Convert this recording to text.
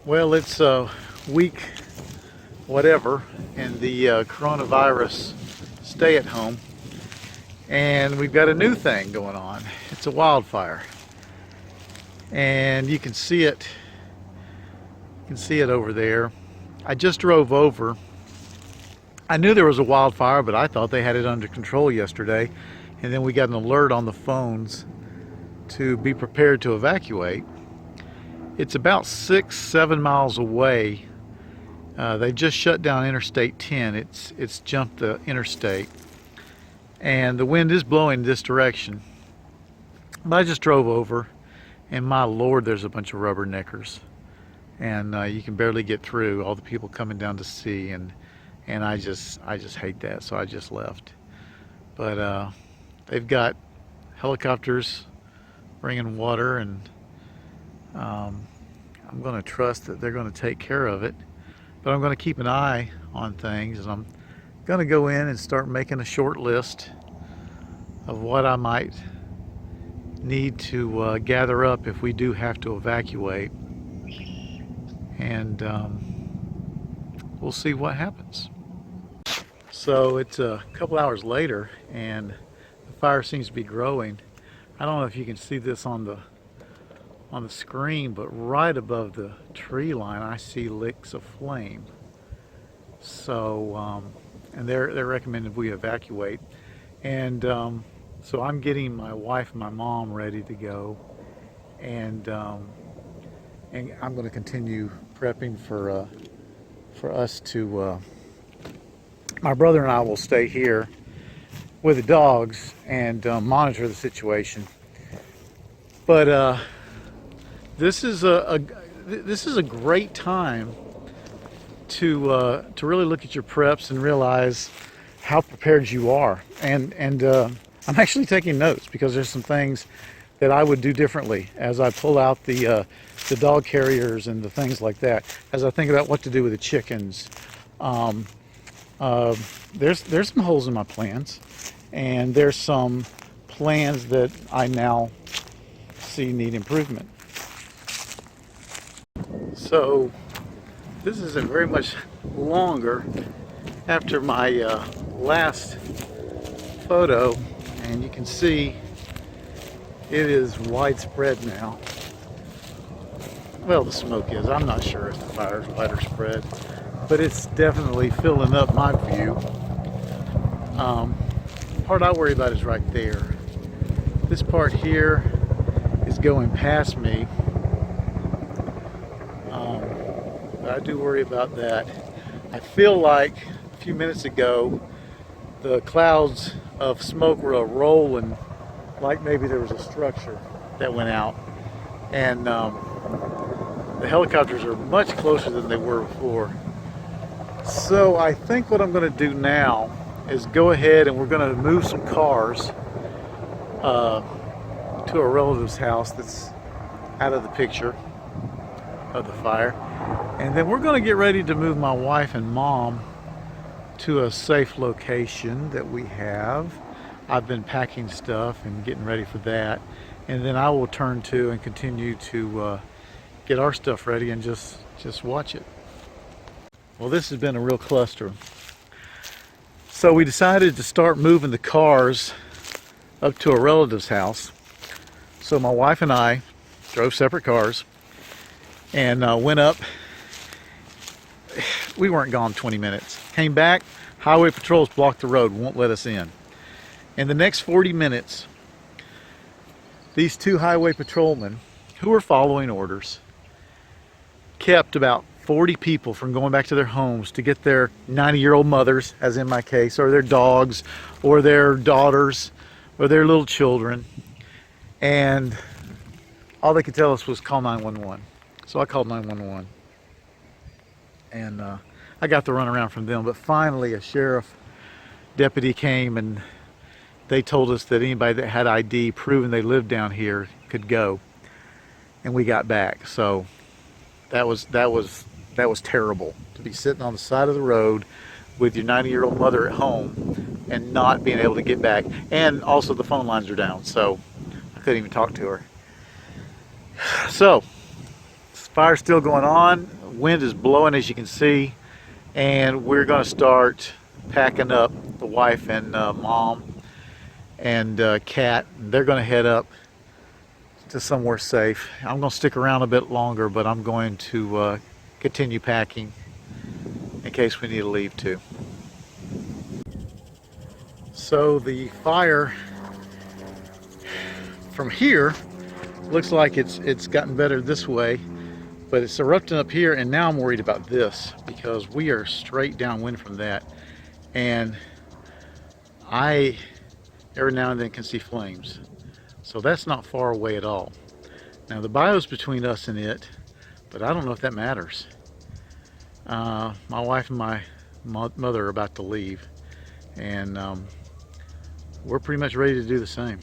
Well, it's week whatever in the coronavirus stay at home, and we've got a new thing going on. It's a wildfire, and you can see it. You can see it over there. I just drove over. I knew there was a wildfire, but I thought they had it under control yesterday, and then we got an alert on the phones to be prepared to evacuate. It's about 6-7 miles away. They just shut down Interstate 10. It's jumped the interstate, and the wind is blowing this direction. But I just drove over, and my Lord, there's a bunch of rubberneckers, and you can barely get through. All the people coming down to see, and I just hate that, so I just left. But they've got helicopters bringing water, and I'm going to trust that they're going to take care of it, but I'm going to keep an eye on things, and I'm going to go in and start making a short list of what I might need to gather up if we do have to evacuate, and we'll see what happens. So it's a couple hours later, and the fire seems to be growing. I don't know if you can see this on the screen, but right above the tree line I see licks of flame. So and they're recommending we evacuate, and so I'm getting my wife and my mom ready to go, and I'm going to continue prepping for us to my brother and I will stay here with the dogs and monitor the situation. But this is a great time to really look at your preps and realize how prepared you are. And I'm actually taking notes, because there's some things that I would do differently as I pull out the dog carriers and the things like that. As I think about what to do with the chickens, there's some holes in my plans, and there's some plans that I now see need improvement. So this isn't very much longer after my last photo, and you can see it is widespread now. Well, the smoke is. I'm not sure if the fire's widespread, but it's definitely filling up my view. Part I worry about is right there. This part here is going past me. But I do worry about that. I feel like a few minutes ago the clouds of smoke were rolling, like maybe there was a structure that went out, and the helicopters are much closer than they were before. So I think what I'm going to do now is go ahead and we're going to move some cars to a relative's house that's out of the picture of the fire, and then we're going to get ready to move my wife and mom to a safe location that we have. I've been packing stuff and getting ready for that, and then I will turn to and continue to get our stuff ready and just watch it. Well, this has been a real cluster. So we decided to start moving the cars up to a relative's house. So my wife and I drove separate cars and went up. We weren't gone 20 minutes. Came back, highway patrols blocked the road, won't let us in. In the next 40 minutes, these two highway patrolmen, who were following orders, kept about 40 people from going back to their homes to get their 90-year-old mothers, as in my case, or their dogs, or their daughters, or their little children. And all they could tell us was call 911. So I called 911. And I got the runaround from them. But finally a sheriff deputy came, and they told us that anybody that had ID proving they lived down here could go. And we got back. So that was terrible, to be sitting on the side of the road with your 90-year-old mother at home and not being able to get back. And also the phone lines are down, so I couldn't even talk to her. So fire's still going on. Wind is blowing, as you can see, and we're going to start packing up. The wife and mom and Kat, they're going to head up to somewhere safe. I'm going to stick around a bit longer, but I'm going to continue packing in case we need to leave too. So the fire from here looks like it's gotten better this way, but it's erupting up here, and now I'm worried about this because we are straight downwind from that, and I every now and then can see flames. So that's not far away at all. Now the bio's between us and it, but I don't know if that matters. My wife and my mother are about to leave, and we're pretty much ready to do the same.